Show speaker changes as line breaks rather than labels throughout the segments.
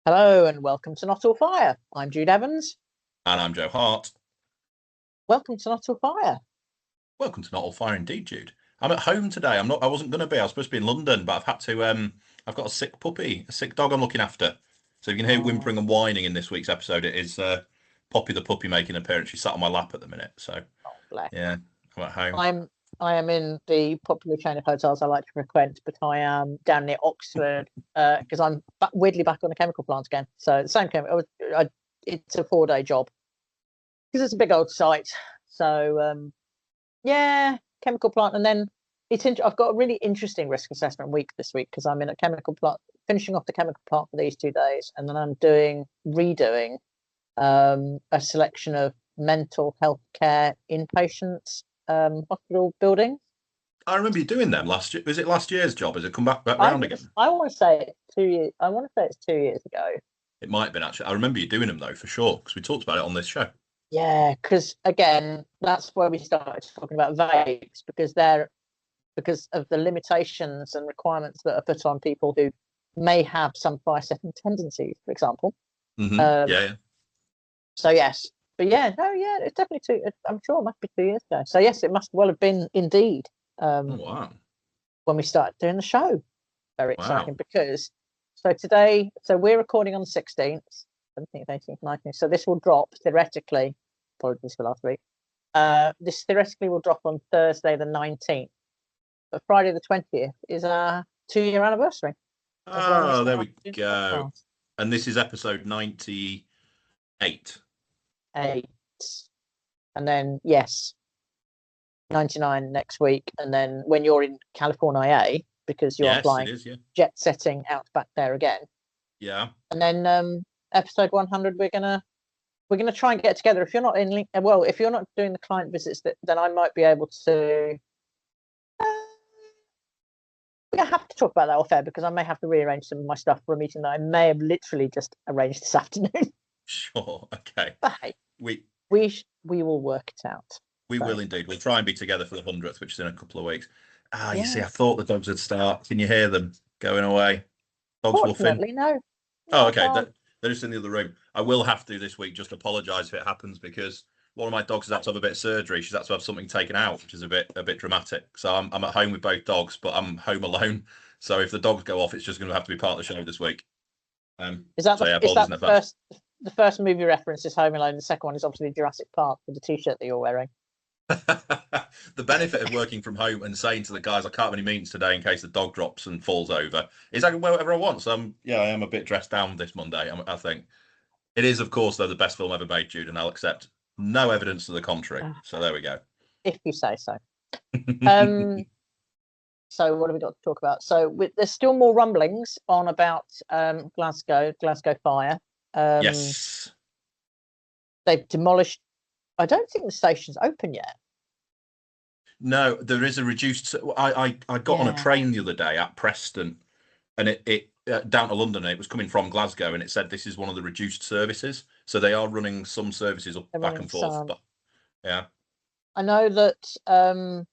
Hello and welcome to Not All Fire. I'm Jude Evans.
And I'm Joe Hart.
Welcome to Not All Fire.
Welcome to Not All Fire indeed, Jude. I'm at home today. I wasn't going to be. I was supposed to be in London, but I've had to. I've got a sick puppy, a sick dog I'm looking after. So if you can hear whimpering and whining in this week's episode, it is Poppy the puppy making an appearance. She's sat on my lap at the minute. So
bless.
yeah, I'm at home.
I am in the popular chain of hotels I like to frequent, but I am down near Oxford because I'm weirdly back on the chemical plant again. So the same chemical. It's a 4-day job because it's a big old site. So yeah, chemical plant, and then I've got a really interesting risk assessment week this week because I'm in a chemical plant, finishing off the chemical plant for these 2 days, and then I'm redoing a selection of mental health care inpatients hospital buildings.
I remember you doing them last year. Was it last year's job? Has it come back round again?
I want to say it's 2 years. I want to say it's 2 years ago.
It might have been actually. I remember you doing them though for sure because we talked about it on this show.
Yeah, because again, that's where we started talking about vapes because of the limitations and requirements that are put on people who may have some fire-setting tendencies, for example.
Yeah.
So yes, but yeah, no, yeah, it's definitely I'm sure it must be 2 years ago. So yes, it must well have been indeed.
Wow.
When we started doing the show, very exciting because so we're recording on the 16th, 17th, 18th, 19th. So this will drop theoretically. Apologies for last week. This theoretically will drop on Thursday the 19th, but Friday the 20th is our 2-year anniversary.
Oh, there we go. And this is episode 98.
8. And then, yes, 99 next week. And then when you're in California, because you're flying jet setting out back there again.
Yeah.
And then episode 100, we're gonna try and get together. If you're not if you're not doing the client visits, then I might be able to. We have to talk about that off air because I may have to rearrange some of my stuff for a meeting that I may have literally just arranged this afternoon.
Sure. Okay.
But hey, we will work it out.
We will indeed. We'll try and be together for the 100th, which is in a couple of weeks. You see, I thought the dogs would start. Can you hear them going away? Dogs
Fortunately, no.
Oh, okay. They're just in the other room. I will have to this week just apologise if it happens because one of my dogs has had to have a bit of surgery. She's had to have something taken out, which is a bit dramatic. So I'm at home with both dogs, but I'm home alone. So if the dogs go off, it's just going to have to be part of the show this week.
Is that the first movie reference is Home Alone? The second one is obviously Jurassic Park with the T-shirt that you're wearing.
The benefit of working from home and saying to the guys, I can't have any meetings today in case the dog drops and falls over, is I can wear whatever I want. So I am a bit dressed down this Monday. I think it is, of course, though, the best film ever made, Jude, and I'll accept no evidence to the contrary. So there we go.
If you say so. So what have we got to talk about? So there's still more rumblings on about Glasgow fire.
Yes.
They've demolished. I don't think the station's open yet.
No, there is a reduced. I got on a train the other day at Preston, and it down to London. And it was coming from Glasgow, and it said this is one of the reduced services. So they are running some services back and forth. But yeah,
I know that.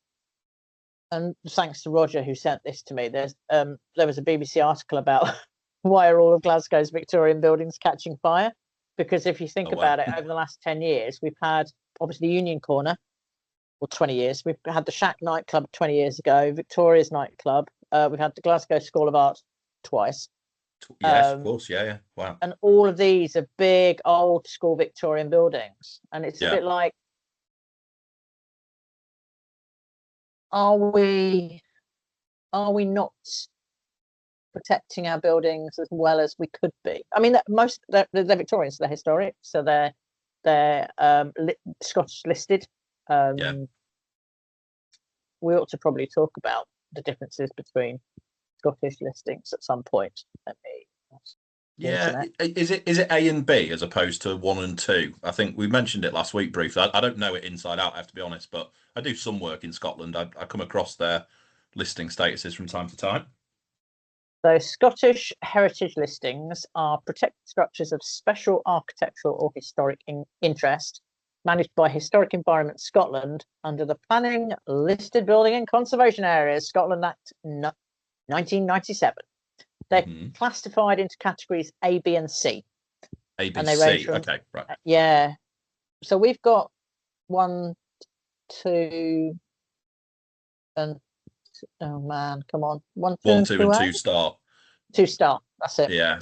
And thanks to Roger who sent this to me. There was a BBC article about why are all of Glasgow's Victorian buildings catching fire? Because if you think about it, over the last 10 years, we've had obviously Union Corner. Or 20 years. We've had the Shack nightclub 20 years ago, Victoria's nightclub. We've had the Glasgow School of Art twice.
Yes, of course. Yeah. Wow.
And all of these are big, old school Victorian buildings. And it's a bit like, are we not protecting our buildings as well as we could be? I mean, they're Victorians, they're historic, so they're Scottish listed. We ought to probably talk about the differences between Scottish listings at some point.
Is it A and B as opposed to 1 and 2? I think we mentioned it last week briefly. I don't know it inside out, I have to be honest, but I do some work in Scotland. I come across their listing statuses from time to time.
So Scottish heritage listings are protected structures of special architectural or historic interest managed by Historic Environment Scotland under the Planning, Listed Building and Conservation Areas Scotland Act 1997. They're classified into categories A, B, and C.
A, B,
and they
C.
range from,
Okay, right.
Yeah. So we've got 1, 2, and oh man, come on, 1, 2,
1, 2, and 2
2A?
star.
2 star. That's it.
Yeah.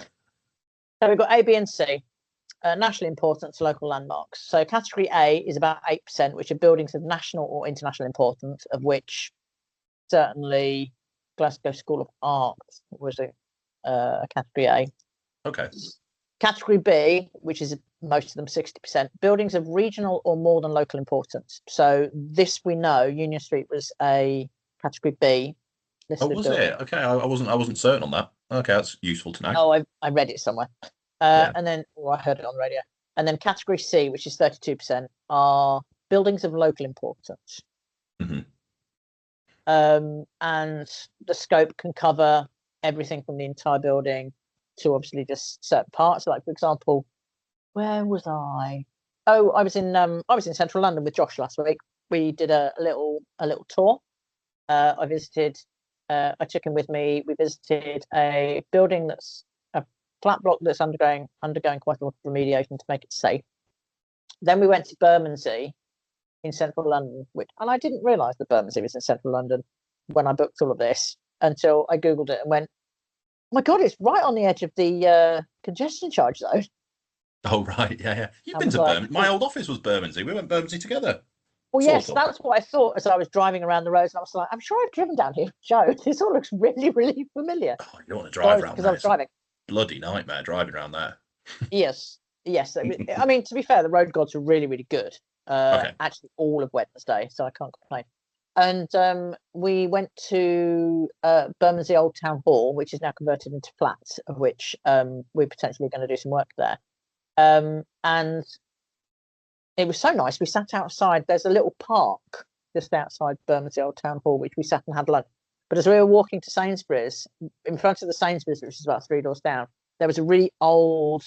So we've got A, B, and C. National importance, local landmarks. So category A is about 8%, which are buildings of national or international importance, of which certainly Glasgow School of Art was a category A.
Okay.
Category B, which is most of them 60%, buildings of regional or more than local importance. So this we know, Union Street was a category B.
Oh, was it? Okay, I wasn't certain on that. Okay, that's useful to know.
Oh, I read it somewhere.
Yeah.
And then I heard it on the radio. And then category C, which is 32%, are buildings of local importance.
Mm-hmm.
And the scope can cover everything from the entire building to obviously just certain parts. Like, for example, where was I? Oh, I was in central London with Josh last week. We did a little tour. I visited. I took him with me. We visited a building that's a flat block that's undergoing quite a lot of remediation to make it safe. Then we went to Bermondsey in central London, and I didn't realise that Bermondsey was in central London when I booked all of this until I googled it and went, "Oh my god, it's right on the edge of the congestion charge zone."
Oh right, yeah. You've
I
been
was
to
like,
Bermondsey. My old office was Bermondsey. We went Bermondsey together.
well,
Sort
yes,
of.
that's what I thought as I was driving around the roads, and I was like, I'm sure I've driven down here, Joe. This all looks really, really familiar.
Oh, you don't want to drive around
Because
there.
I was driving.
Bloody nightmare driving around there.
Yes. I mean, to be fair, the road gods were really, really good.
Okay.
Actually, all of Wednesday, so I can't complain. And we went to Bermondsey Old Town Hall, which is now converted into flats, of which we're potentially going to do some work there. And it was so nice. We sat outside. There's a little park just outside Bermondsey Old Town Hall, which we sat and had lunch. But as we were walking to Sainsbury's, in front of the Sainsbury's, which is about 3 doors down, there was a really old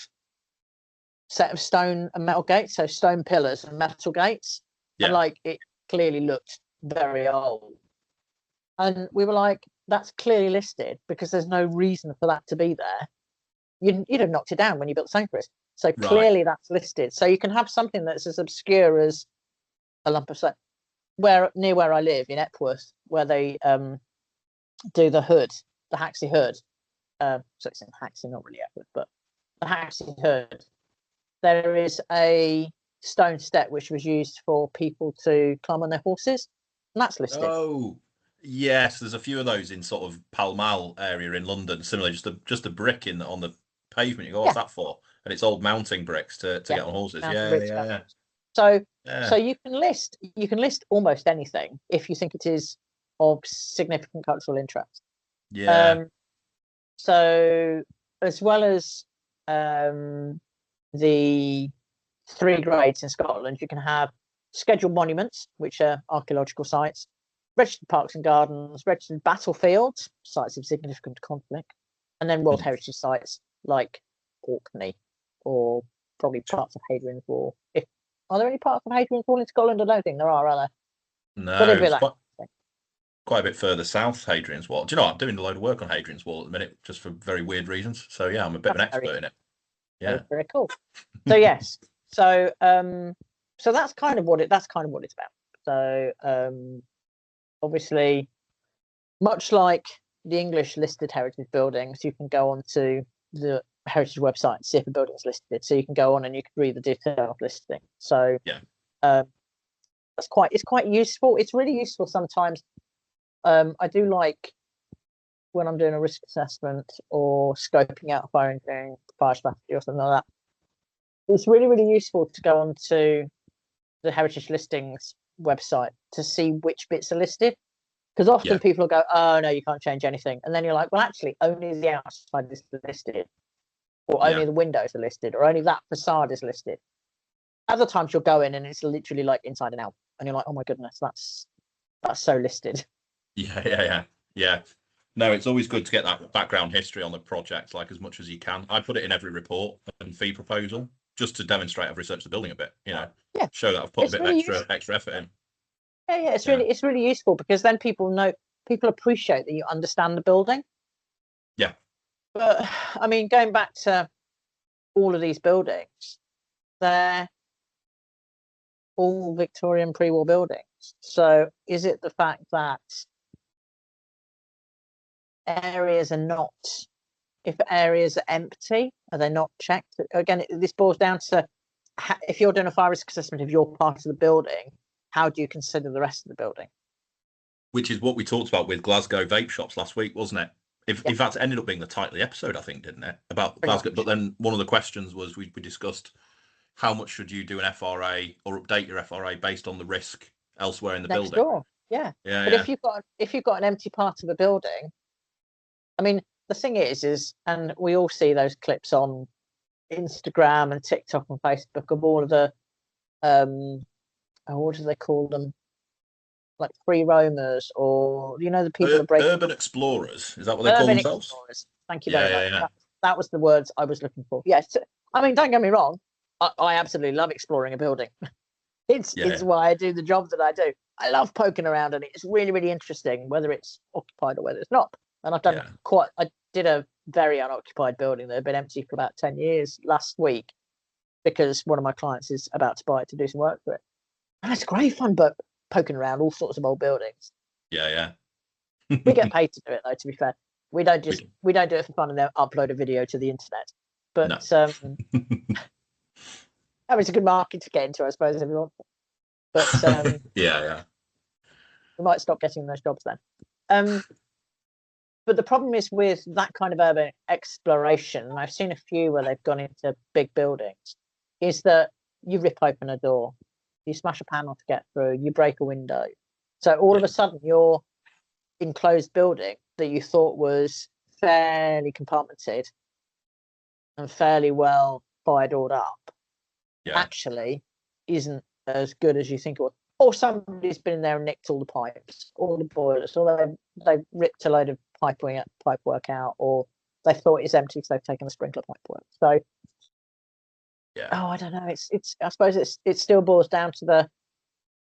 set of stone and metal gates, so stone pillars and metal gates.
Yeah.
And like it clearly looked very old. And we were like, that's clearly listed because there's no reason for that to be there. You'd have knocked it down when you built Sainsbury's. So clearly that's listed. So you can have something that's as obscure as a lump of stone. Near where I live in Epworth, where they do the hood, the Haxey hood. So it's in Haxey, not really Epworth, but the Haxey hood. There is a stone step which was used for people to climb on their horses, and that's listed.
Oh, yes. There's a few of those in sort of Pall Mall area in London. Similarly, just a brick on the pavement. You go, what's that for? And it's old mounting bricks to get on horses. Yeah.
So you can list almost anything if you think it is of significant cultural interest.
Yeah.
So as well as the 3 grades in Scotland, you can have scheduled monuments, which are archaeological sites, registered parks and gardens, registered battlefields, sites of significant conflict, and then World Heritage sites like Orkney or probably parts of Hadrian's Wall. Are there any parts of Hadrian's Wall in Scotland? I don't think there are there?
No, it's quite a bit further south, Hadrian's Wall. Do you know what? I'm doing a load of work on Hadrian's Wall at the minute, just for very weird reasons. So yeah, I'm a bit of an expert in it. Yeah,
very cool. So yes, so that's kind of what it's about. So obviously, much like the English listed heritage buildings, you can go onto the heritage website and see if a building is listed. So you can go on and you can read the detailed listing. So
yeah,
it's quite useful. It's really useful sometimes. I do like when I'm doing a risk assessment or scoping out a fire engineering, fire strategy or something like that. It's really, really useful to go onto the heritage listings website to see which bits are listed. Because often people will go, oh, no, you can't change anything. And then you're like, well, actually, only the outside is listed. Or only the windows are listed. Or only that facade is listed. Other times you'll go in and it's literally like inside and out. And you're like, oh, my goodness, that's so listed.
Yeah. No, it's always good to get that background history on the project, like as much as you can. I put it in every report and fee proposal just to demonstrate I've researched the building a bit, show that I've put a bit of extra effort in.
Yeah, it's really useful because then people appreciate that you understand the building.
Yeah.
But I mean, going back to all of these buildings, they're all Victorian pre-war buildings. So is it the fact that areas are not, if areas are empty, are they not checked? Again, this boils down to if you're doing a fire risk assessment, if you're part of the building, how do you consider the rest of the building?
Which is what we talked about with Glasgow vape shops last week, wasn't it? In fact, it ended up being the title of the episode, I think, didn't it? About
Pretty
Glasgow.
much.
But then one of the questions was we discussed how much should you do an FRA or update your FRA based on the risk elsewhere in the
Next
building?
door, yeah.
Yeah,
But
yeah.
if you've got an empty part of a building, I mean, the thing is, and we all see those clips on Instagram and TikTok and Facebook of all of the what do they call them? Like free roamers, or the people that break
Urban explorers, is that what they call
urban
themselves?
explorers. Thank you
Yeah,
very much.
yeah, yeah.
That was the words I was looking for. Yes, I mean, don't get me wrong. I absolutely love exploring a building. It's
Yeah.
why I do the job that I do. I love poking around, and it's really, really interesting, whether it's occupied or whether it's not. And I've done
Yeah.
I did a very unoccupied building that had been empty for about 10 years last week because one of my clients is about to buy it to do some work for it. And it's great fun, but poking around all sorts of old buildings.
Yeah,
We
yeah.
get paid to do it, though, to be fair. We don't do it for fun and then upload a video to the internet. But
No.
I mean, it's a good market to get into, I suppose, if you want. But
Yeah.
we might stop getting those jobs then. But the problem is with that kind of urban exploration, and I've seen a few where they've gone into big buildings, is that you rip open a door, you smash a panel to get through, you break a window. So all of a sudden you're enclosed building that you thought was fairly compartmented and fairly well fire-doored up actually isn't as good as you think it was. Or somebody's been in there and nicked all the pipes, all the boilers, or they've ripped a load of pipe work out, or they thought it's empty, so they've taken the sprinkler pipe work. So I don't know. It's I suppose it still boils down to the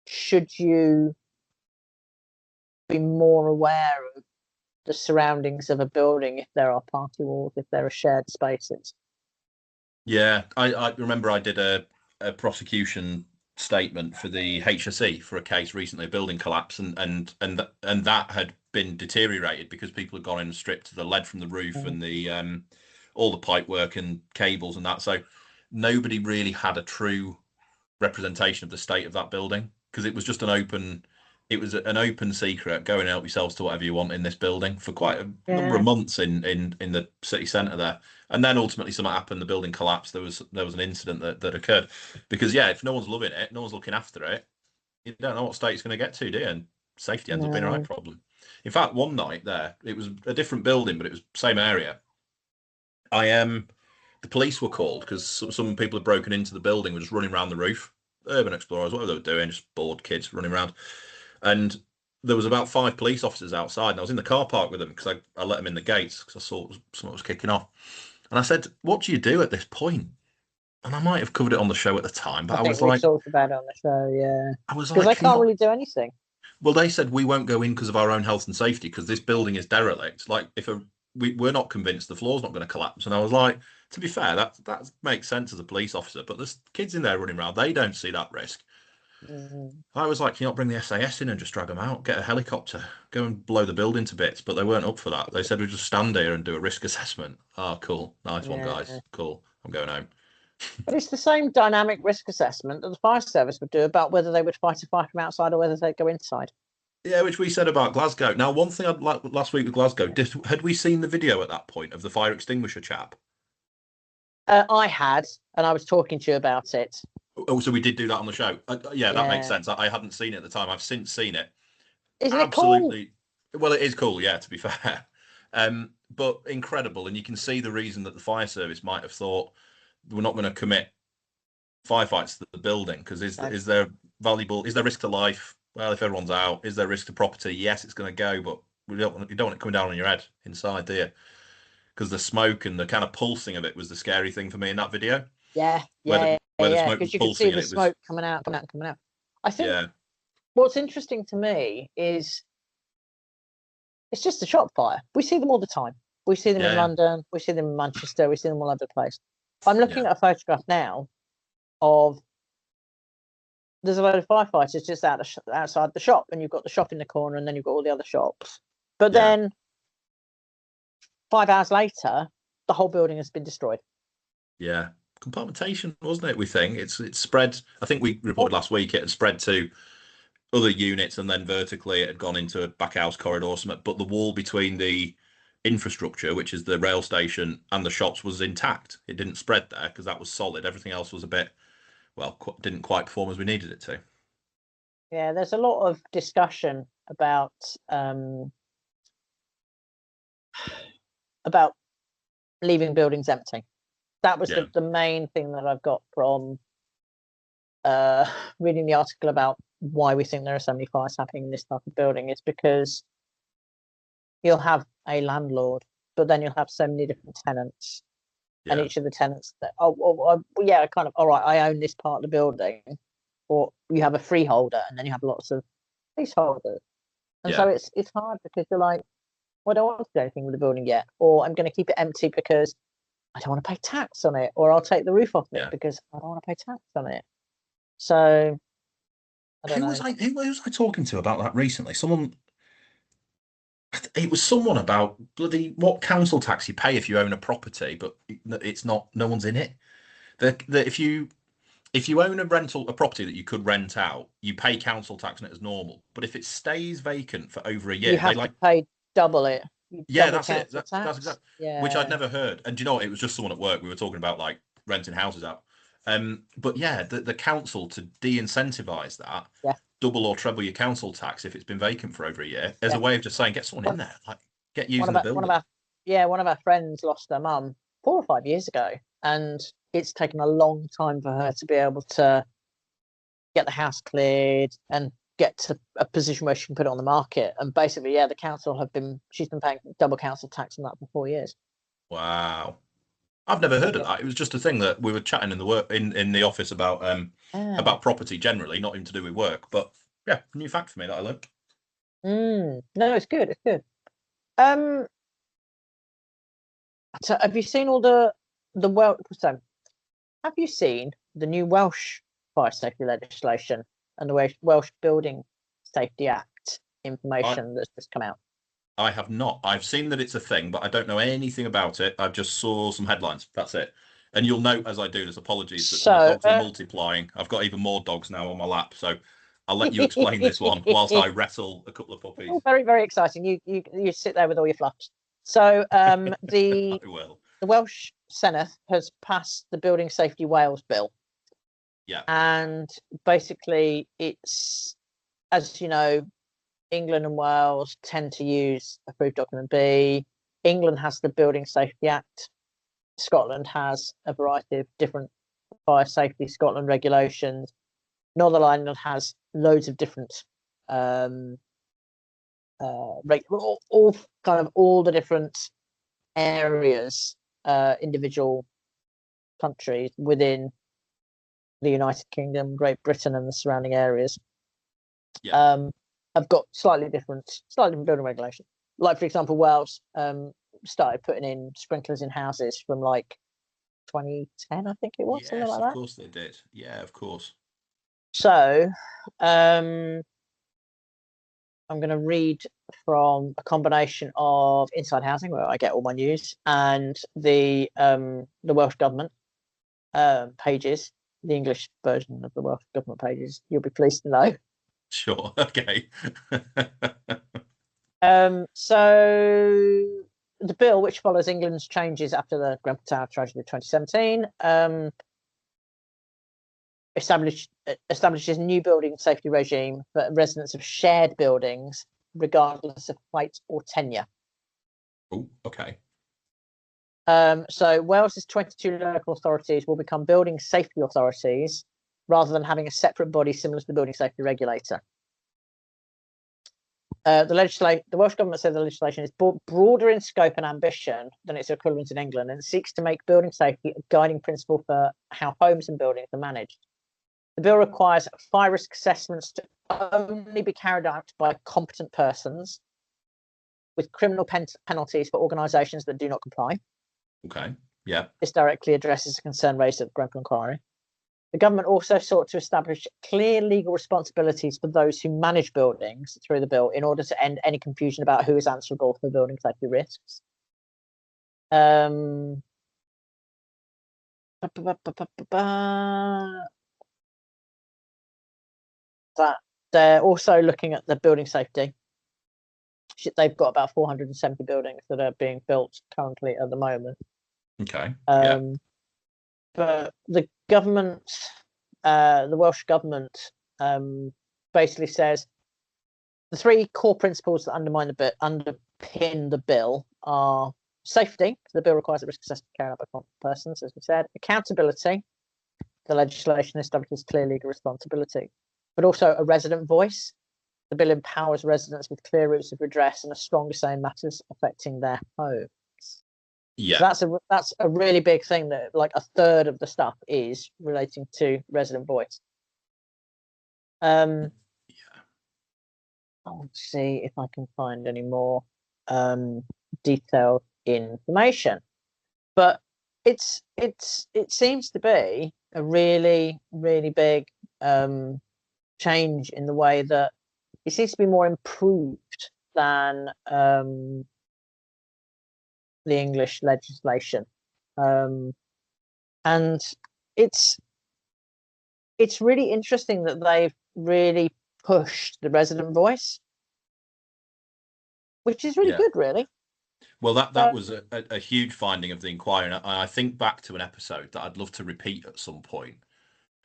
should you be more aware of the surroundings of a building if there are party walls, if there are shared spaces.
Yeah, I remember I did a prosecution statement for the HSE for a case recently, a building collapse, and that had been deteriorated because people had gone in and stripped the lead from the roof and the all the pipe work and cables and that. So nobody really had a true representation of the state of that building because it was just an open secret. Go and help yourselves to whatever you want in this building for quite a number of months in the city centre there. And then ultimately something happened, the building collapsed. There was an incident that occurred. Because if no one's loving it, no one's looking after it, you don't know what state it's going to get to, do you? And safety ends up being a right problem. In fact, one night there, it was a different building, but it was the same area. The police were called because some people had broken into the building, were just running around the roof. Urban explorers, what they were doing, just bored kids running around. And there was about 5 police officers outside, and I was in the car park with them because I let them in the gates because I saw something was kicking off. And I said, "What do you do at this point?" And I might have covered it on the show at the time, but I was like,
talked about it on the show, yeah.
I was
because
like,
they can't really do anything.
Well, they said we won't go in because of our own health and safety because this building is derelict. Like, we're not convinced the floor's not going to collapse. And I was like, to be fair, that makes sense as a police officer, but there's kids in there running around. They don't see that risk. I was like, can you not bring the SAS in and just drag them out? Get a helicopter, go and blow the building to bits. But they weren't up for that. They said we just stand here and do a risk assessment. Oh, cool. Nice one, guys. Cool. I'm going home.
But it's the same dynamic risk assessment that the fire service would do about whether they would fight a fire from outside or whether they'd go inside.
Yeah, which we said about Glasgow. Now, one thing I'd like last week with Glasgow, had we seen the video at that point of the fire extinguisher chap?
I had, and I was talking to you about it.
Oh, so we did do that on the show. Yeah, that makes sense. I hadn't seen it at the time. I've since seen it.
Isn't it cool?
Well, it is cool, yeah, to be fair. But incredible. And you can see the reason that the fire service might have thought we're not going to commit firefights to the building because is there risk to life? Well, if everyone's out, is there risk to property? Yes, it's going to go, but you don't want it coming down on your head inside, do you? Because the smoke and the kind of pulsing of it was the scary thing for me in that video.
Yeah. Because you could see the smoke coming out. I think what's interesting to me is it's just a shop fire. We see them all the time. We see them in
Yeah.
London. We see them in Manchester. We see them all over the place. I'm looking
Yeah.
at a photograph now of there's a load of firefighters just outside the shop, and you've got the shop in the corner, and then you've got all the other shops. But
Yeah.
then 5 hours later, the whole building has been destroyed.
Yeah. Compartmentation, wasn't it? We think it's spread. I think we reported last week it had spread to other units, and then vertically it had gone into a back house corridor or something. But the wall between the infrastructure, which is the rail station, and the shops was intact. It didn't spread there because that was solid. Everything else was a bit, well, didn't quite perform as we needed it to.
Yeah, there's a lot of discussion about leaving buildings empty. That was
Yeah.
the main thing that I've got from reading the article about why we think there are so many fires happening in this type of building. Is because you'll have a landlord, but then you'll have so many different tenants, and
Yeah.
each of the tenants that kind of, all right, I own this part of the building, or you have a freeholder, and then you have lots of leaseholders, and so
Yeah.
it's hard because you're like, well, I don't want to do anything with the building yet, or I'm going to keep it empty because I don't want to pay tax on it, or I'll take the roof off it
Yeah.
because I don't want to pay tax on it. So I don't
Who
know.
was I talking to about that recently? It was someone about bloody what council tax you pay if you own a property, but it's not, no one's in it. If you own a property that you could rent out, you pay council tax on it as normal. But if it stays vacant for over a
You
year, they
have to
like,
pay double it.
yeah,
Double
that's it.
council
That's
tax.
exactly, which I'd
Yeah.
never heard. And do you know what? It was just someone at work. We were talking about like renting houses out. But yeah, the council to de-incentivize that,
Yeah.
double or treble your council tax if it's been vacant for over a year, as
Yeah.
a way of just saying get someone in there, like get using the
One of
building.
our one of our friends lost her mum 4 or 5 years ago, and it's taken a long time for her to be able to get the house cleared and get to a position where she can put it on the market. And basically, yeah, she's been paying double council tax on that for 4 years.
Wow. I've never
So
heard of
yeah.
that. It was just a thing that we were chatting in the work in the office
Yeah.
about property generally, not even to do with work. But yeah, new fact for me that I learned.
No, it's good. It's good. Um, so have you seen all the well? So have you seen the new Welsh fire safety legislation and the Welsh Building Safety Act
I
information that's just come out?
I have not. I've seen that it's a thing, but I don't know anything about it. I've just saw some headlines. That's it. And you'll note as I do this, apologies that my
So
dogs are multiplying. I've got even more dogs now on my lap, so I'll let you explain this one whilst I wrestle a couple of puppies.
oh, very, very exciting. You sit there with all your fluffs. So
I will.
the Welsh Senedd has passed the Building Safety Wales Bill,
Yeah.
and basically it's, as you know, England and Wales tend to use approved document B. England has the Building Safety Act. Scotland has a variety of different fire safety Scotland regulations. Northern Ireland has loads of different all kind of all the different areas, individual countries within the United Kingdom, Great Britain, and the surrounding areas.
Yeah.
Have got slightly different building regulations. Like, for example, Wales started putting in sprinklers in houses from like 2010, I think it was, something
Yes,
like
of
that.
course they did. Yeah, of course.
So I'm going to read from a combination of Inside Housing, where I get all my news, and the Welsh government pages, the English version of the Welsh government pages. You'll be pleased to know.
Sure. Okay.
So the bill, which follows England's changes after the Grenfell Tower tragedy of 2017, establishes a new building safety regime for residents of shared buildings, regardless of height or tenure.
Oh, okay.
So Wales's 22 local authorities will become building safety authorities rather than having a separate body similar to the building safety regulator. The Welsh government said the legislation is broader in scope and ambition than its equivalent in England, and seeks to make building safety a guiding principle for how homes and buildings are managed. The bill requires fire risk assessments to only be carried out by competent persons, with criminal penalties for organisations that do not comply.
Okay. Yeah.
This directly addresses a concern raised at the Grenfell inquiry. The government also sought to establish clear legal responsibilities for those who manage buildings through the bill in order to end any confusion about who is answerable for building safety risks. That they're also looking at the building safety. They've got about 470 buildings that are being built currently at the moment.
Okay.
But the government, the Welsh government, basically says the three core principles that underpin the bill are safety. The bill requires that risk assessment carried out by competent persons, as we said. Accountability. The legislation establishes clear legal responsibility, but also a resident voice. The bill empowers residents with clear routes of redress and a stronger say in matters affecting their homes.
Yeah.
So that's a really big thing, that like a third of the stuff is relating to resident voice. I'll see if I can find any more detailed information. But it seems to be a really, really big change in the way that it seems to be more improved than the English legislation, and it's really interesting that they've really pushed the resident voice, which is really good, really.
Well, that was a huge finding of the inquiry, and I think back to an episode that I'd love to repeat at some point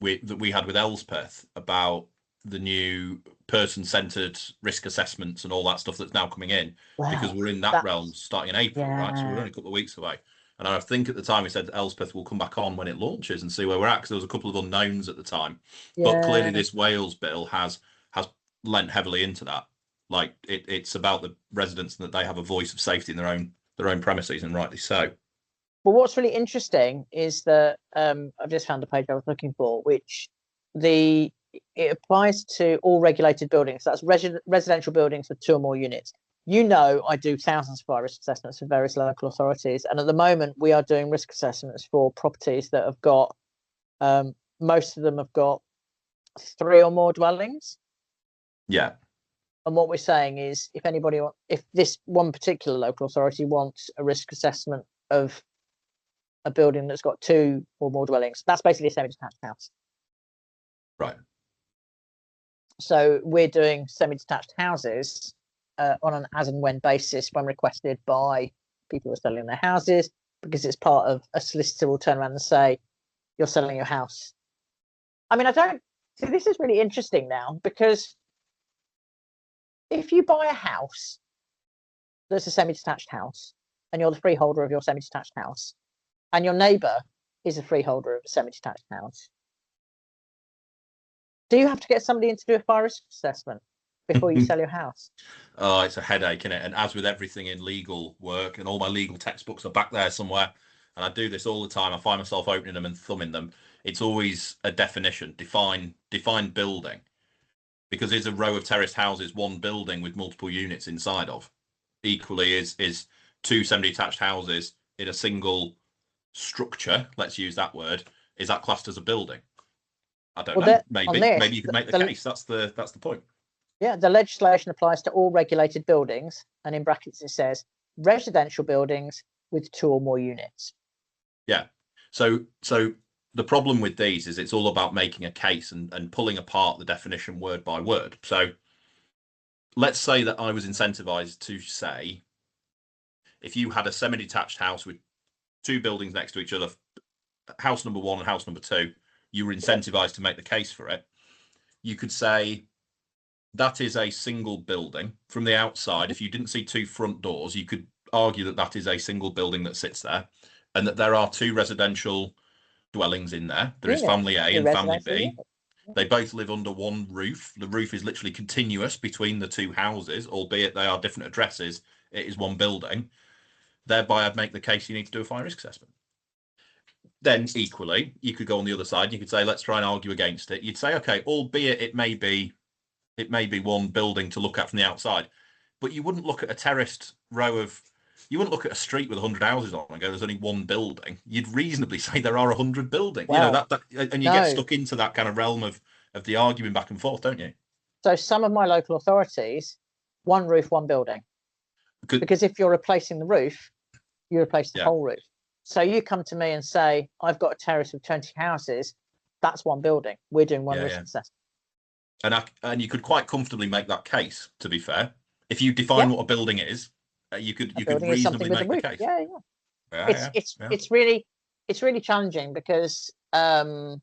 that we had with Elspeth about the new person-centered risk assessments and all that stuff that's now coming in, because we're in that realm starting in April, right? So we're only a couple of weeks away. And I think at the time we said Elspeth will come back on when it launches and see where we're at, because there was a couple of unknowns at the time. But clearly this Wales bill has lent heavily into that. Like it's about the residents and that they have a voice of safety in their own premises, and rightly so.
But what's really interesting is that I've just found the page I was looking for, which it applies to all regulated buildings. That's residential buildings with 2 or more units. I do thousands of fire risk assessments for various local authorities, and at the moment we are doing risk assessments for properties that have got most of them have got 3 or more dwellings.
Yeah.
And what we're saying is, if this one particular local authority wants a risk assessment of a building that's got 2 or more dwellings, that's basically a semi-detached house.
Right.
So we're doing semi-detached houses on an as and when basis when requested by people who are selling their houses, because it's part of a solicitor will turn around and say, you're selling your house. I mean, this is really interesting now, because if you buy a house that's a semi-detached house and you're the freeholder of your semi-detached house, and your neighbour is a freeholder of a semi-detached house, do you have to get somebody in to do a fire risk assessment before you sell your house?
Oh, it's a headache, isn't it? And as with everything in legal work, and all my legal textbooks are back there somewhere, and I do this all the time. I find myself opening them and thumbing them. It's always a definition, define building, because is a row of terraced houses one building with multiple units inside of? Equally, is 2 semi-detached houses in a single structure, let's use that word, is that classed as a building? I don't know. Maybe you could make the case. That's the point.
Yeah, the legislation applies to all regulated buildings, and in brackets it says residential buildings with 2 or more units.
Yeah. So the problem with these is it's all about making a case and pulling apart the definition word by word. So let's say that I was incentivized to say, if you had a semi-detached house with 2 buildings next to each other, house number 1 and house number 2, you were incentivized to make the case for it. You could say that is a single building from the outside. If you didn't see 2 front doors, you could argue that that is a single building that sits there, and that there are 2 residential dwellings in there. There is family A and family B. They both live under one roof. The roof is literally continuous between the 2 houses, albeit they are different addresses. It is one building. Thereby, I'd make the case you need to do a fire risk assessment. Then, equally, you could go on the other side. You could say, let's try and argue against it. You'd say, okay, albeit it may be one building to look at from the outside, but you wouldn't look at a terraced row of. You wouldn't look at a street with 100 houses on and go, "There's only one building." You'd reasonably say there are 100 buildings.
Well,
And you get
no.
stuck into that kind of realm of the arguing back and forth, don't you?
So some of my local authorities, one roof, one building. Because if you're replacing the roof, you replace the whole roof. So you come to me and say, I've got a terrace with 20 houses. That's one building. We're doing one risk assessment.
And you could quite comfortably make that case, to be fair. If you define what a building is, you could reasonably make the case.
It's really challenging because I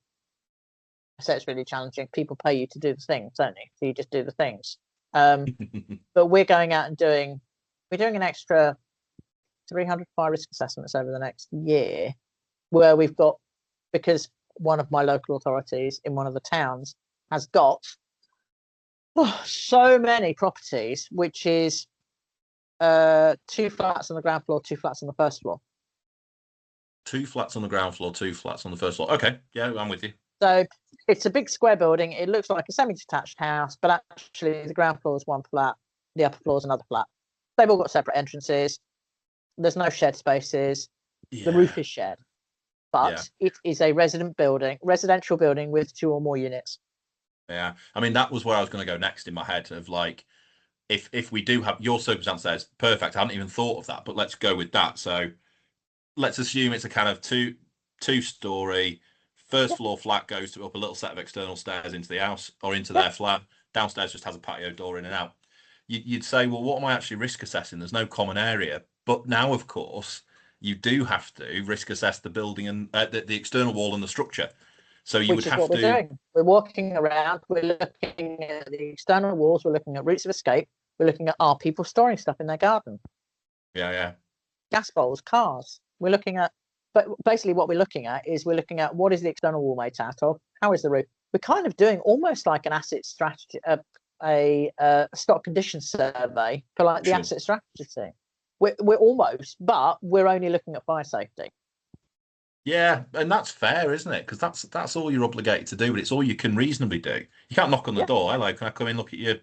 say it's really challenging. People pay you to do the things, don't you? So you just do the things. But we're going out and doing an extra 300 fire risk assessments over the next year, where we've got, because one of my local authorities in one of the towns has got so many properties, which is 2 flats on the ground floor, 2 flats on the first floor.
2 flats on the ground floor, 2 flats on the first floor. Okay, yeah, I'm with you.
So it's a big square building. It looks like a semi-detached house, but actually the ground floor is one flat, the upper floor is another flat. They've all got separate entrances. There's no shed spaces. The roof is shared, but it is a residential building with 2 or more units.
Yeah, I mean, that was where I was going to go next in my head of like, if we do have your circumstance there, it's perfect. I hadn't even thought of that, but let's go with that. So let's assume it's a kind of two-story first floor flat, goes up a little set of external stairs into the house or into their flat. Downstairs just has a patio door in and out. You'd say, well, what am I actually risk assessing? There's no common area. But now, of course, you do have to risk assess the building and the external wall and the structure. So you would have to. Which is what we're doing.
We're walking around. We're looking at the external walls. We're looking at routes of escape. We're looking at, are people storing stuff in their garden?
Yeah.
Gas bowls, cars. We're looking at, but basically what we're looking at is what is the external wall made out of? How is the roof? We're kind of doing almost like an asset strategy, a stock condition survey for like the asset strategy. We're almost, but we're only looking at fire safety.
Yeah, and that's fair, isn't it? Because that's all you're obligated to do, but it's all you can reasonably do. You can't knock on the door. Hello, can I come in, look at your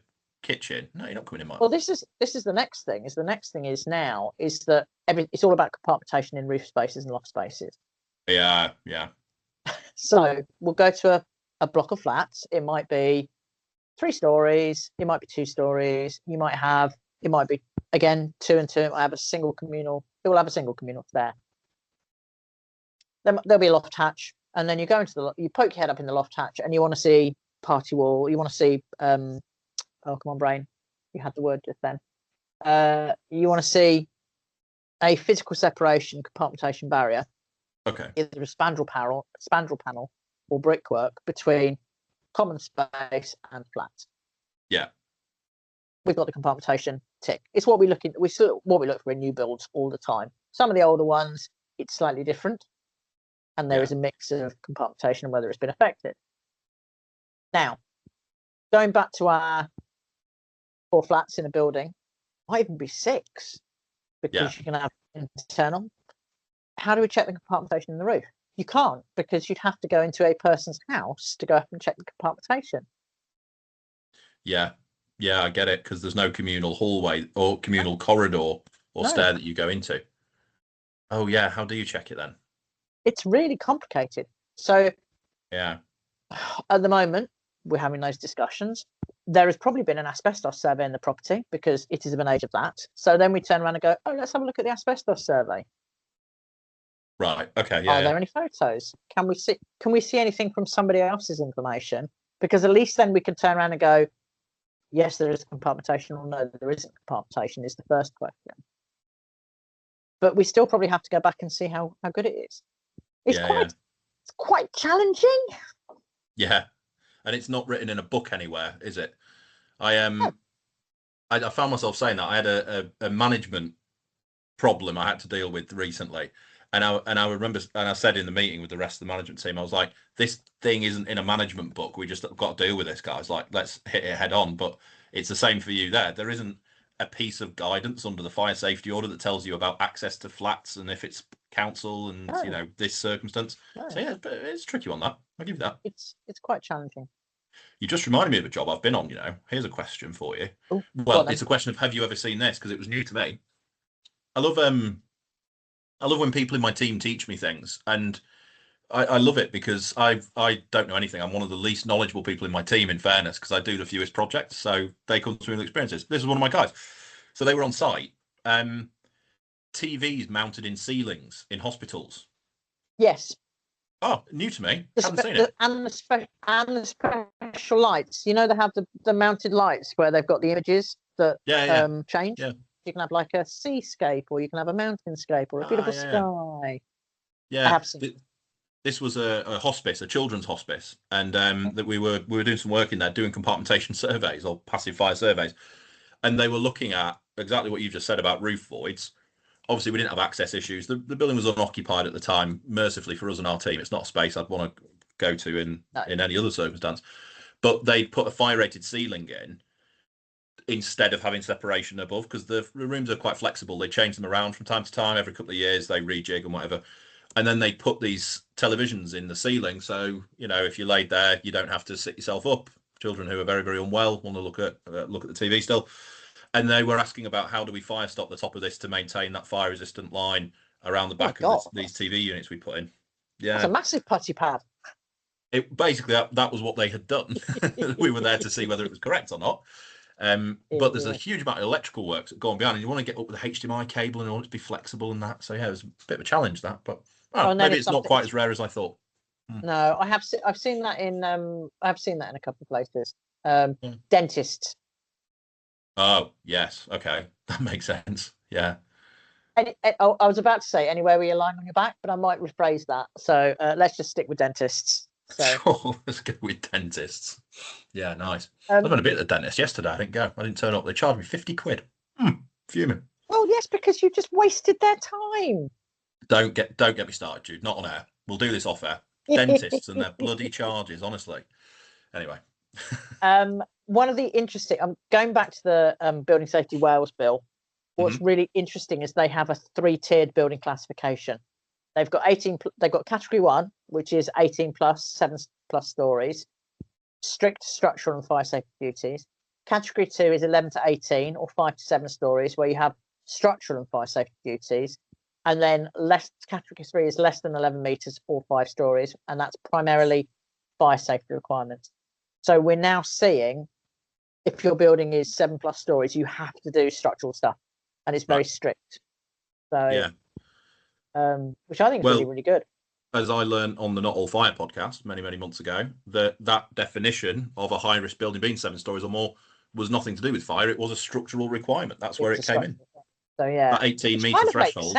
kitchen? No, you're not coming in my.
Well, this is the next thing. The next thing is that it's all about compartmentation in roof spaces and loft spaces.
Yeah.
So we'll go to a block of flats. It might be 3 stories. It might be 2 stories. It might be again 2 and 2. It will have a single communal there. Then there'll be a loft hatch, and then you go into you poke your head up in the loft hatch, and you want to see party wall. You want to see oh, come on, brain, you had the word just then. You want to see a physical separation compartmentation barrier.
Okay.
Either a spandrel panel or brickwork between common space and flat.
Yeah.
We've got the compartmentation tick. It's what we look for in new builds all the time. Some of the older ones, it's slightly different. And there is a mix of compartmentation and whether it's been affected. Now, going back to our 4 flats in a building, might even be 6 because you can have internal. How do we check the compartmentation in the roof? You can't, because you'd have to go into a person's house to go up and check the compartmentation.
Yeah, I get it, because there's no communal hallway or communal corridor or stair that you go into. Oh yeah, how do you check it then?
It's really complicated. So
at
the moment, we're having those discussions. There has probably been an asbestos survey in the property because it is of an age of that. So then we turn around and go, oh, let's have a look at the asbestos survey.
Right. Okay.
Are there any photos? Can we see anything from somebody else's information? Because at least then we can turn around and go, yes, there is compartmentation, or no, there isn't compartmentation, is the first question. But we still probably have to go back and see how good it is. It's quite challenging.
Yeah, and it's not written in a book anywhere, is it? I found myself saying that I had a management problem I had to deal with recently, and I remember, and I said in the meeting with the rest of the management team, I was like, this thing isn't in a management book. We just got to deal with this, guys. Like, let's hit it head on. But it's the same for you there. There isn't a piece of guidance under the fire safety order that tells you about access to flats and if it's council and this circumstance. So yeah, but it's tricky on that. I'll give you that.
It's quite challenging.
You just reminded me of a job I've been on. Here's a question for you.
Oh,
Well, it's a question of, have you ever seen this? Because it was new to me. I love when people in my team teach me things, and I love it because I don't know anything. I'm one of the least knowledgeable people in my team, in fairness, because I do the fewest projects. So they come to me with experiences. This is one of my guys. So they were on site. TVs mounted in ceilings in hospitals.
yes.
Oh, new to me. Haven't seen it.
And the special lights. They have the mounted lights where they've got the images that change.
Yeah.
You can have like a seascape, or you can have a mountainscape, or a beautiful sky.
Yeah.
I have seen.
This was a hospice, a children's hospice, and that we were doing some work in there, doing compartmentation surveys or passive fire surveys, and they were looking at exactly what you just said about roof voids. Obviously, we didn't have access issues. The building was unoccupied at the time. Mercifully for us and our team, it's not a space I'd want to go to in any other circumstance. But they put a fire-rated ceiling in instead of having separation above, because the rooms are quite flexible. They change them around from time to time. Every couple of years, they rejig and whatever. And then they put these televisions in the ceiling. So, if you laid there, you don't have to sit yourself up. Children who are very, very unwell want to look at the TV still. And they were asking about, how do we fire stop the top of this to maintain that fire resistant line around the back of these TV units we put in. Yeah.
It's a massive putty pad.
It basically, that was what they had done. We were there to see whether it was correct or not. But there's a huge amount of electrical work going behind, and you want to get up with the HDMI cable and all to be flexible and that. So yeah, it was a bit of a challenge, that, but maybe it's not quite as rare as I thought.
No, I've seen that in a couple of places. Dentists.
Oh yes, okay, that makes sense. Yeah.
I was about to say anywhere where you're lying on your back, but I might rephrase that. So let's just stick with dentists. So
sure, let's go with dentists. Yeah, nice. I went a bit at the dentist yesterday. I didn't go. I didn't turn up. They charged me 50 quid. Fuming.
Well, yes, because you just wasted their time.
Don't get me started, Jude. Not on air. We'll do this off air. Dentists and their bloody charges, honestly. Anyway.
One of the interesting, I'm going back to the Building Safety Wales bill. What's really interesting is they have a 3-tiered building classification. They've got category 1, which is 18 plus, 7 plus stories, strict structural and fire safety duties. Category 2 is 11 to 18 or 5 to 7 stories, where you have structural and fire safety duties. And then category 3 is less than 11 meters or 5 stories, and that's primarily fire safety requirements. So we're now seeing, if your building is 7 plus stories, you have to do structural stuff, and it's very strict. So
yeah.
Which I think is really, really good.
As I learned on the Not All Fire podcast many, many months ago, that definition of a high-risk building being 7 stories or more was nothing to do with fire. It was a structural requirement. That's where it came in.
So yeah,
that 18-meter threshold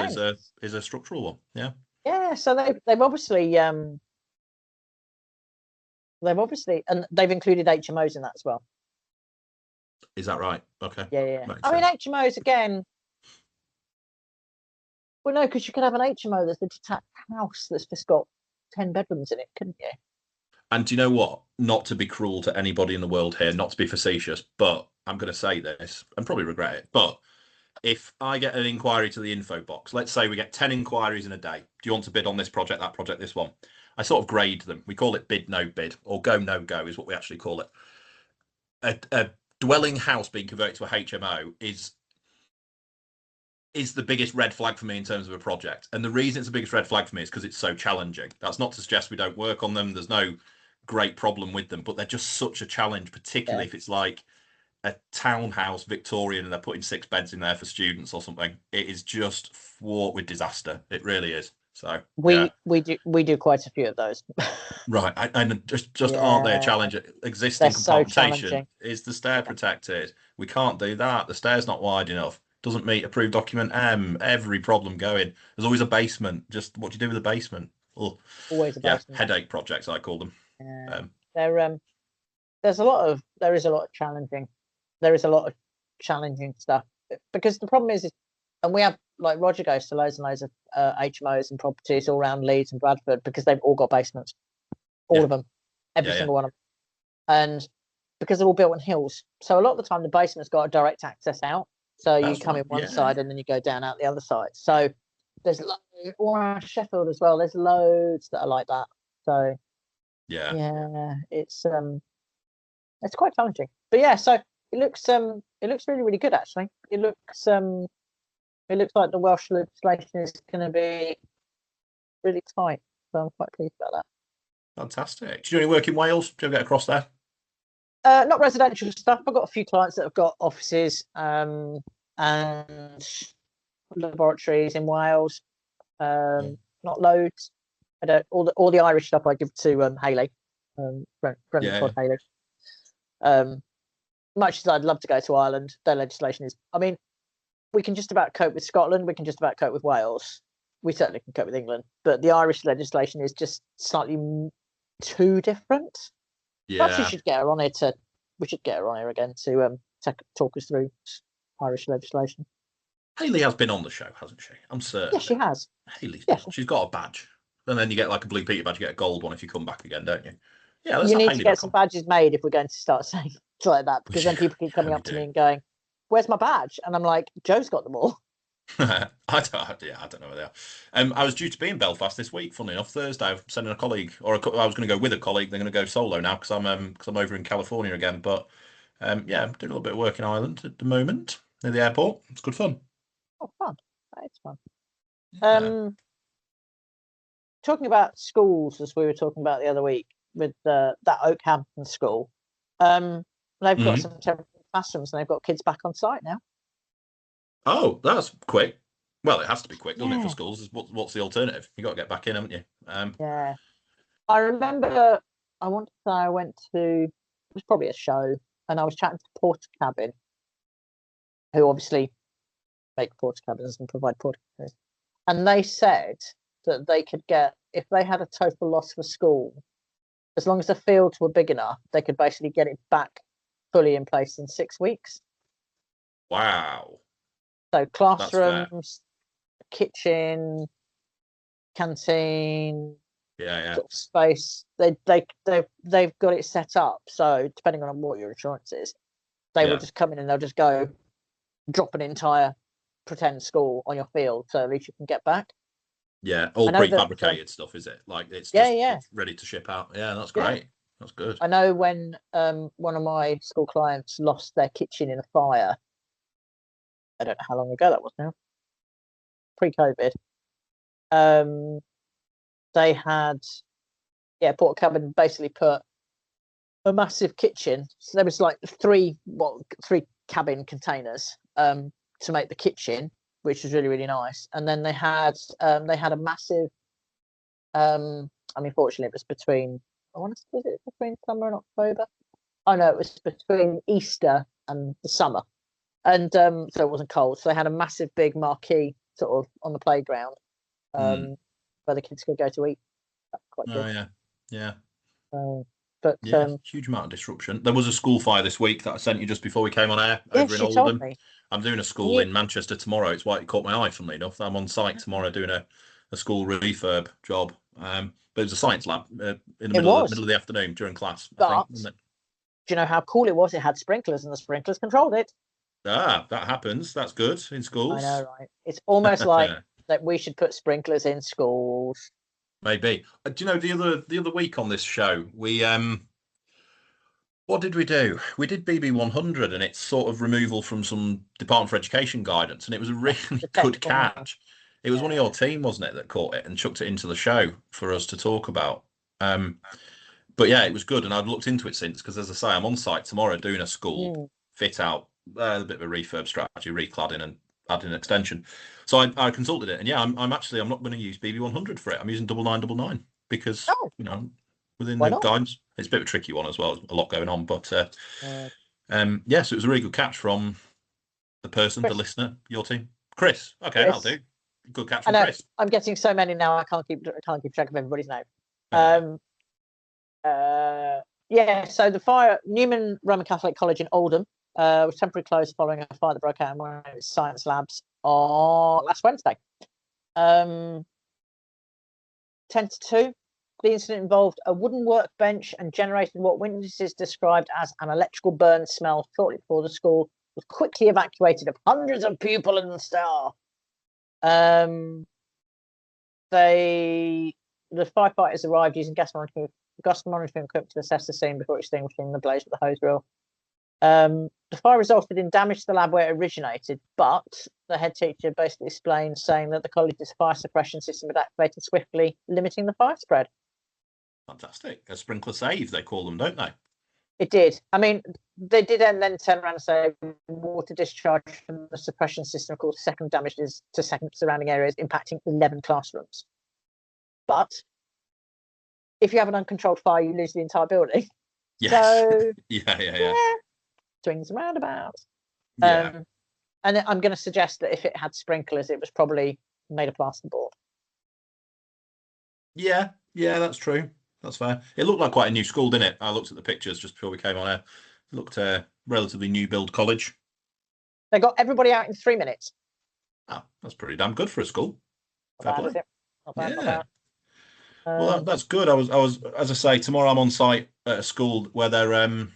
is a structural one. Yeah.
Yeah. So they've obviously and they've included HMOs in that as well.
Is that right? Okay.
Yeah. I mean, HMOs again. Well, no, because you could have an HMO that's a detached house that's just got 10 bedrooms in it, couldn't you?
And do you know what? Not to be cruel to anybody in the world here, not to be facetious, but I'm going to say this and probably regret it. But if I get an inquiry to the info box, let's say we get 10 inquiries in a day. Do you want to bid on this project, that project, this one? I sort of grade them. We call it bid, no bid, or go, no go is what we actually call it. A dwelling house being converted to a HMO is the biggest red flag for me in terms of a project. And the reason it's the biggest red flag for me is because it's so challenging. That's not to suggest we don't work on them. There's no great problem with them, but they're just such a challenge, particularly if it's like a townhouse Victorian and they're putting 6 beds in there for students or something. It is just fraught with disaster. It really is. So
we do quite a few of those.
Right, and just aren't they a challenge? Existing compartmentation is the stair protected. We can't do that. The stair's not wide enough. Doesn't meet approved document M. Every problem going. There's always a basement. Just what do you do with a basement? Ugh.
Always a basement.
Yeah, headache projects I call them.
There is a lot of challenging stuff, because the problem is, and we have, like, Roger goes to loads and loads of HMOs and properties all around Leeds and Bradford, because they've all got basements, all of them, every single one of them, and because they're all built on hills, so a lot of the time the basement's got a direct access out, so you come in one side and then you go down out the other side. So there's all around Sheffield as well. There's loads that are like that. So yeah, it's It's quite challenging. But yeah, so it looks really, really good actually. It looks like the Welsh legislation is going to be really tight. So I'm quite pleased about that.
Fantastic. Do you do any work in Wales? Do you ever get across there?
Not residential stuff. I've got a few clients that have got offices and laboratories in Wales. Not loads. I don't all the Irish stuff I give to Hayley, friend
Yeah.
Todd Hayley. Much as I'd love to go to Ireland, their legislation is. I mean, we can just about cope with Scotland. We can just about cope with Wales. We certainly can cope with England, but the Irish legislation is just slightly too different. Perhaps
Yeah.
we should get her on here again to talk us through Irish legislation.
Hayley has been on the show, hasn't she? I'm certain.
Yes, she has.
Hayley's been on. She's got a badge. And then you get like a Blue Peter badge, you get a gold one if you come back again, don't you? Yeah, let's
You
have
need
Hayley
to get
back
some
on.
badges made if we're going to start saying like that, because then people keep coming up to me and going, "Where's my badge?" And I'm like, "Joe's got them all."
I don't know where they are. I was due to be in Belfast this week. Funnily enough, Thursday, I'm sending a colleague, I was going to go with a colleague. They're going to go solo now because I'm over in California again. But yeah, I'm doing a little bit of work in Ireland at the moment near the airport. It's good fun.
Oh, fun! It's fun.
Yeah.
Talking about schools, as we were talking about the other week with that Oakhampton school, they've got some temporary classrooms and they've got kids back on site now.
Oh, that's quick. Well, it has to be quick, doesn't it, for
Yeah.
schools? What's the alternative? You got to get back in, haven't you?
Yeah. I remember I want to say I went to, it was probably a show, and I was chatting to Porter Cabin, who obviously make porta cabins and provide porta cabins. And they said that they could get, if they had a total loss for school, as long as the fields were big enough, they could basically get it back fully in place in 6 weeks.
Wow.
So classrooms, kitchen, canteen,
Yeah.
sort of space. They've got it set up. So depending on what your insurance is, they will just come in and they'll just go drop an entire pretend school on your field, so at least you can get back.
Yeah, all prefabricated stuff, is it? Like it's just it's ready to ship out. Yeah, that's great. Yeah. That's good.
I know when one of my school clients lost their kitchen in a fire. I don't know how long ago that was now. Pre-COVID. They had Porter Cabin basically put a massive kitchen. So there was like three cabin containers to make the kitchen, which was really, really nice. And then they had a massive fortunately it was between between summer and October? Oh no, it was between Easter and the summer. And so it wasn't cold. So they had a massive big marquee sort of on the playground where the kids could go to eat. That's quite good.
Yeah.
But
huge amount of disruption. There was a school fire this week that I sent you just before we came on air over in Oldham.
Told me.
I'm doing a school in Manchester tomorrow. It's why it caught my eye, funnily enough. I'm on site tomorrow doing a school refurb job. But it was a science lab in the middle of the afternoon during class.
But do you know how cool it was? It had sprinklers and the sprinklers controlled it.
Ah, that happens. That's good in schools.
I know, right? It's almost like that we should put sprinklers in schools.
Maybe. Do you know the other week on this show we what did we do? We did BB 100 and it's sort of removal from some Department for Education guidance, and it was a really good catch. It was one of your team, wasn't it, that caught it and chucked it into the show for us to talk about. But yeah, it was good, and I've looked into it since because, as I say, I'm on site tomorrow doing a school fit out, a bit of a refurb strategy, recladding and adding an extension. So I consulted it, and yeah, I'm not going to use BB 100 for it. I'm using 9999 because within the guidance, it's a bit of a tricky one as well. There's a lot going on, but so it was a really good catch from the person, the listener, your team, Chris. Okay, that'll do. Good catch from Chris.
I'm getting so many now. I can't keep track of everybody's name. So the fire, Newman Roman Catholic College in Oldham, was temporarily closed following a fire that broke out in one of its science labs on last Wednesday. 10 to 2. The incident involved a wooden workbench and generated what witnesses described as an electrical burn smell shortly before the school was quickly evacuated of hundreds of pupils and staff. The firefighters arrived using gas monitoring gust monitoring equipment to assess the scene before extinguishing the blaze with the hose reel. The fire resulted in damage to the lab where it originated, but the head teacher basically explained, saying that the college's fire suppression system had activated swiftly, limiting the fire spread.
Fantastic. A sprinkler save, they call them, don't they?
It did. I mean, they did then turn around and say water discharge from the suppression system caused second damages to second surrounding areas, impacting 11 classrooms. But if you have an uncontrolled fire, you lose the entire building.
Yes.
So
yeah.
Swings and roundabouts.
Yeah.
And I'm going to suggest that if it had sprinklers, it was probably made of plasterboard.
Yeah, that's true. That's fair. It looked like quite a new school, didn't it? I looked at the pictures just before we came on air. It looked a relatively new build college.
They got everybody out in 3 minutes.
Oh, that's pretty damn good for a school.
Not bad, is it? Not bad, not bad.
Well, that's good. I was, as I say, tomorrow I'm on site at a school where they're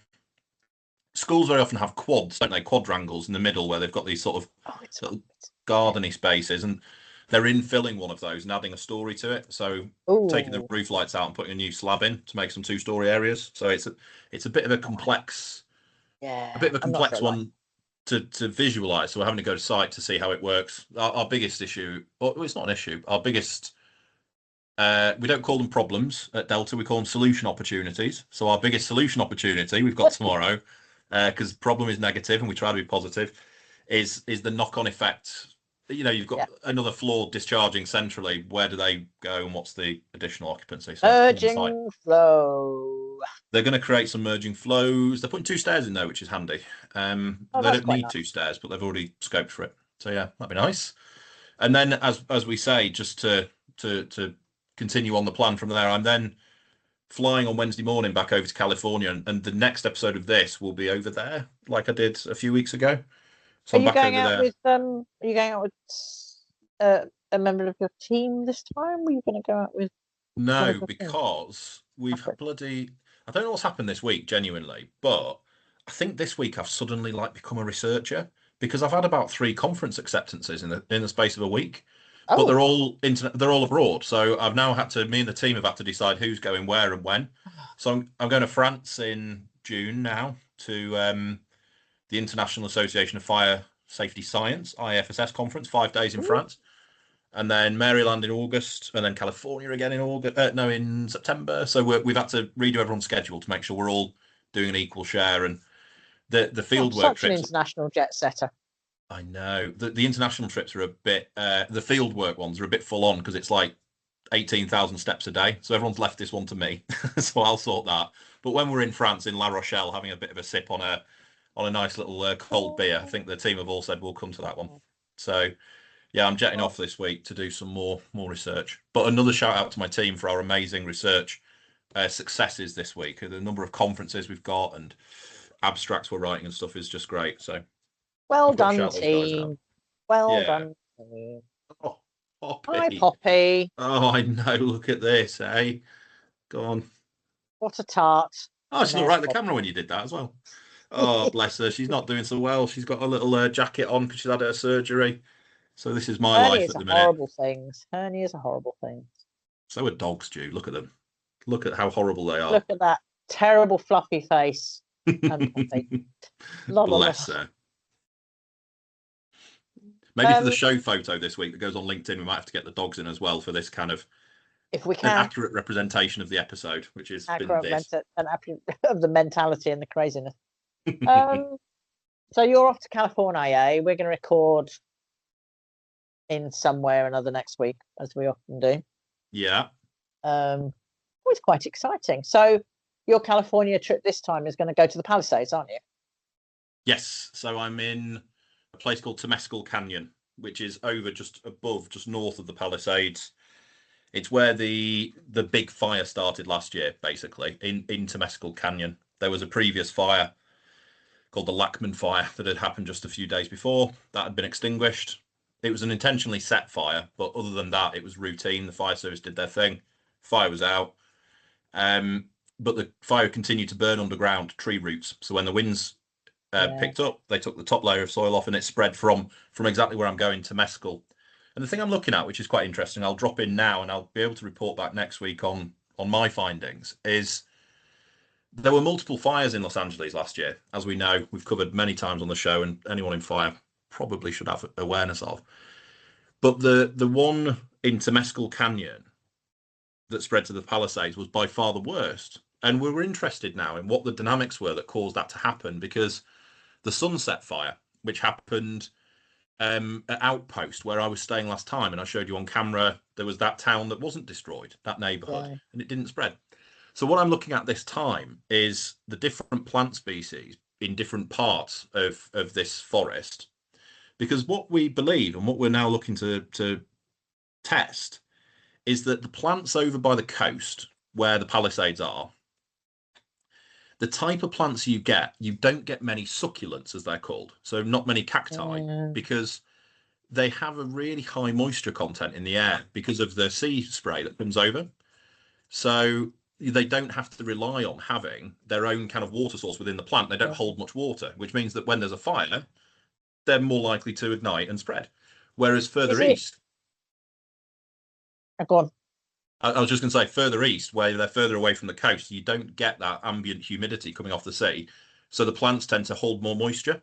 schools very often have quads, don't they? Quadrangles in the middle where they've got these sort of little gardeny spaces, and they're infilling one of those and adding a story to it. So taking the roof lights out and putting a new slab in to make some 2-story areas. So it's a bit of a complex, one to visualize. So we're having to go to site to see how it works. Our biggest issue, well, it's not an issue. Our biggest, we don't call them problems at Delta. We call them solution opportunities. So our biggest solution opportunity we've got tomorrow, because problem is negative and we try to be positive, is the knock-on effect. You know, you've got another floor discharging centrally. Where do they go, and what's the additional occupancy? So
merging flow.
They're going to create some merging flows. They're putting 2 stairs in there, which is handy. They don't need 2 stairs, but they've already scoped for it. So yeah, that'd be nice. And then, as we say, just to continue on the plan from there, I'm then flying on Wednesday morning back over to California, and the next episode of this will be over there, like I did a few weeks ago. So
are you going out with a member of your team this time? Were you going to go out with?
No, because we've bloody. I don't know what's happened this week, genuinely, but I think this week I've suddenly become a researcher, because I've had about 3 conference acceptances in the space of a week, but they're all abroad. So I've now me and the team have had to decide who's going where and when. So I'm going to France in June now to the International Association of Fire Safety Science, IFSS conference, 5 days in France. And then Maryland in August, and then California again in September. So we've had to redo everyone's schedule to make sure we're all doing an equal share. And the field work trips. Such an
international jet setter.
I know. The international trips are a bit, the field work ones are a bit full on, because it's like 18,000 steps a day. So everyone's left this one to me. So I'll sort that. But when we're in France, in La Rochelle, having a bit of a sip on a nice little cold beer, I think the team have all said we'll come to that one. So yeah, I'm jetting off this week to do some more research. But another shout out to my team for our amazing research successes this week. The number of conferences we've got and abstracts we're writing and stuff is just great. So
well done, team. Well done.
Oh, Poppy.
Hi, Poppy.
Oh, I know. Look at this, eh? Go on.
What a tart.
Oh, she looked right at the camera when you did that as well. Oh, bless her. She's not doing so well. She's got a little jacket on because she's had her surgery. So this is my life at the minute.
Horrible things. Hernias are horrible things.
So are dogs, Jude. Look at them. Look at how horrible they are.
Look at that terrible fluffy face.
Bless her. Maybe for the show photo this week that goes on LinkedIn, we might have to get the dogs in as well for this kind of,
if we can,
an accurate representation of the episode, which is accurate
of the mentality and the craziness. So you're off to California, eh? We're going to record in somewhere or another next week, as we often do.
Yeah.
It's quite exciting. So your California trip this time is going to go to the Palisades, aren't you?
Yes. So I'm in a place called Temescal Canyon, which is just north of the Palisades. It's where the big fire started last year, basically, in Temescal Canyon. There was a previous fire called the Lackman fire that had happened just a few days before. That had been extinguished. It was an intentionally set fire, but other than that, it was routine. The fire service did their thing. Fire was out. But the fire continued to burn underground tree roots. So when the winds picked up, they took the top layer of soil off, and it spread from exactly where I'm going to Mescal. And the thing I'm looking at, which is quite interesting, I'll drop in now and I'll be able to report back next week on on my findings is there were multiple fires in Los Angeles last year, as we know. We've covered many times on the show, and anyone in fire probably should have awareness of. But the one in Temescal Canyon that spread to the Palisades was by far the worst. And we were interested now in what the dynamics were that caused that to happen, because the Sunset Fire, which happened at Outpost, where I was staying last time, and I showed you on camera, there was that town that wasn't destroyed, that neighborhood, and it didn't spread. So what I'm looking at this time is the different plant species in different parts of this forest, because what we believe and what we're now looking to test is that the plants over by the coast where the Palisades are, the type of plants you don't get many succulents, as they're called. So not many cacti, because they have a really high moisture content in the air because of the sea spray that comes over. So they don't have to rely on having their own kind of water source within the plant. They don't hold much water, which means that when there's a fire, they're more likely to ignite and spread. Whereas further east...
Go on.
I was just going to say, further east, where they're further away from the coast, you don't get that ambient humidity coming off the sea. So the plants tend to hold more moisture.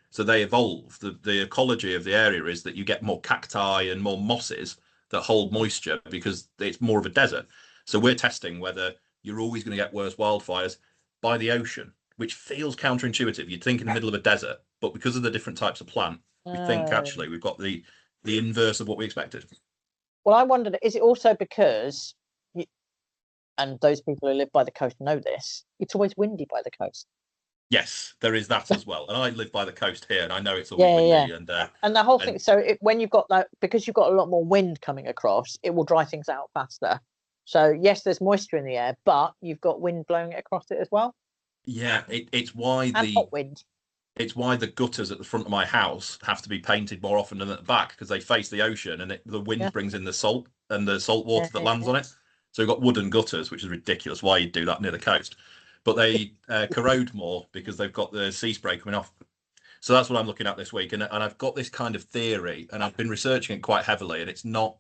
So they evolve. The ecology of the area is that you get more cacti and more mosses that hold moisture because it's more of a desert. So we're testing whether you're always going to get worse wildfires by the ocean, which feels counterintuitive. You'd think in the middle of a desert, but because of the different types of plant, we think actually we've got the inverse of what we expected.
Well, I wondered, is it also because, and those people who live by the coast know this, it's always windy by the coast.
Yes, there is that as well. And I live by the coast here, and I know it's always windy.
And the whole thing, so when you've got that, because you've got a lot more wind coming across, it will dry things out faster. So yes, there's moisture in the air, but you've got wind blowing it across it as well.
Yeah, it's why
hot wind.
It's why the gutters at the front of my house have to be painted more often than at the back, because they face the ocean, and the wind brings in the salt and the salt water that lands on it. So we've got wooden gutters, which is ridiculous. Why you'd do that near the coast? But they corrode more because they've got the sea spray coming off. So that's what I'm looking at this week, and I've got this kind of theory, and I've been researching it quite heavily, and it's not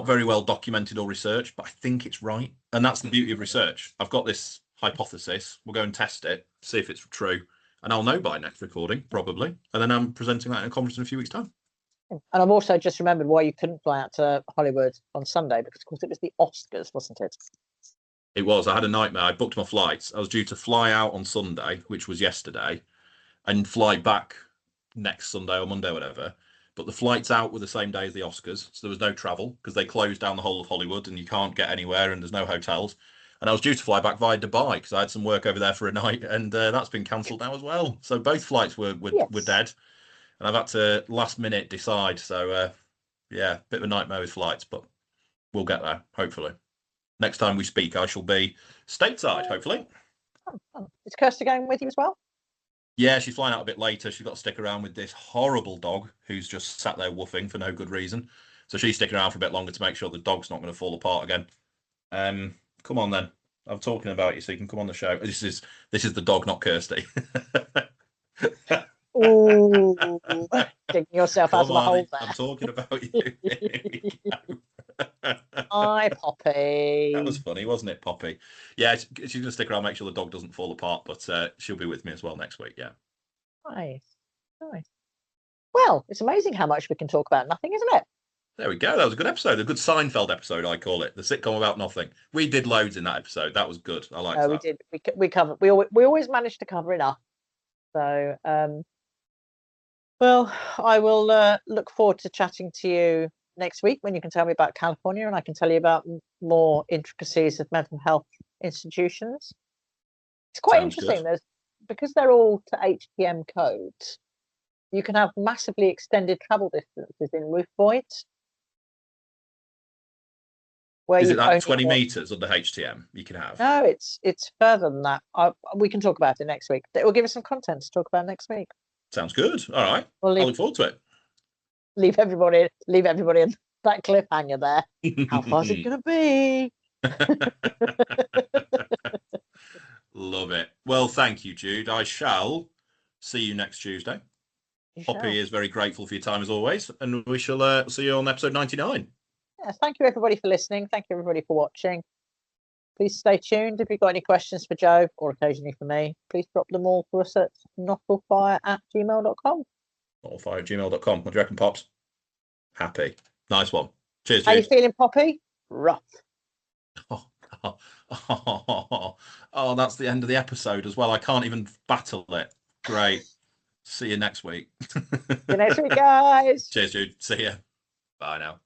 very well documented or researched, but I think it's right, and that's the beauty of research. I've got this hypothesis. We'll go and test it, see if it's true. And I'll know by next recording, probably. And then I'm presenting that in a conference in a few weeks' time.
And I've also just remembered why you couldn't fly out to Hollywood on Sunday, because, of course, it was the Oscars, wasn't it?
It was. I had a nightmare. I booked my flights. I was due to fly out on Sunday, which was yesterday, and fly back next Sunday or Monday or whatever. But the flights out were the same day as the Oscars, so there was no travel because they closed down the whole of Hollywood and you can't get anywhere and there's no hotels. And I was due to fly back via Dubai because I had some work over there for a night, and that's been cancelled now as well. So both flights were dead, and I've had to last minute decide. So yeah, bit of a nightmare with flights, but we'll get there hopefully. Next time we speak, I shall be stateside, hopefully.
Is Kirsty going with you as well?
Yeah, she's flying out a bit later. She's got to stick around with this horrible dog who's just sat there woofing for no good reason. So she's sticking around for a bit longer to make sure the dog's not going to fall apart again. Come on then. I'm talking about you, so you can come on the show. This is the dog, not Kirsty.
Ooh, digging yourself out of the hole there.
I'm talking about you.
Hi, Poppy.
That was funny, wasn't it, Poppy? Yeah, she's going to stick around, make sure the dog doesn't fall apart, but she'll be with me as well next week, yeah.
Nice. Well, it's amazing how much we can talk about nothing, isn't it?
There we go. That was a good episode. A good Seinfeld episode, I call it. The sitcom about nothing. We did loads in that episode. That was good. I liked that.
We did. We covered. We always managed to cover enough. So, well, I will look forward to chatting to you next week when you can tell me about California, and I can tell you about more intricacies of mental health institutions. It's quite interesting. Because they're all to HTM codes, you can have massively extended travel distances in roof voids.
Is it that 20 meters under HTM you can have?
No, it's further than that. We can talk about it next week. It will give us some content to talk about next week.
Sounds good. All right. I look forward to it.
Leave everybody in that cliffhanger there. How far is it going to be?
Love it. Well, thank you, Jude. I shall see you next Tuesday. Poppy is very grateful for your time as always, and we shall see you on episode 99.
Thank you, everybody, for listening. Thank you, everybody, for watching. Please stay tuned. If you've got any questions for Joe or occasionally for me, please drop them all to us at knucklefire@gmail.com.
Knucklefire@gmail.com. What do you reckon, Pops? Happy. Nice one. Cheers,
How you
Jude.
feeling, Poppy? Rough.
Oh, that's the end of the episode as well. I can't even battle it. Great. See you next week.
See you next week, guys.
Cheers, Jude. See ya. Bye now.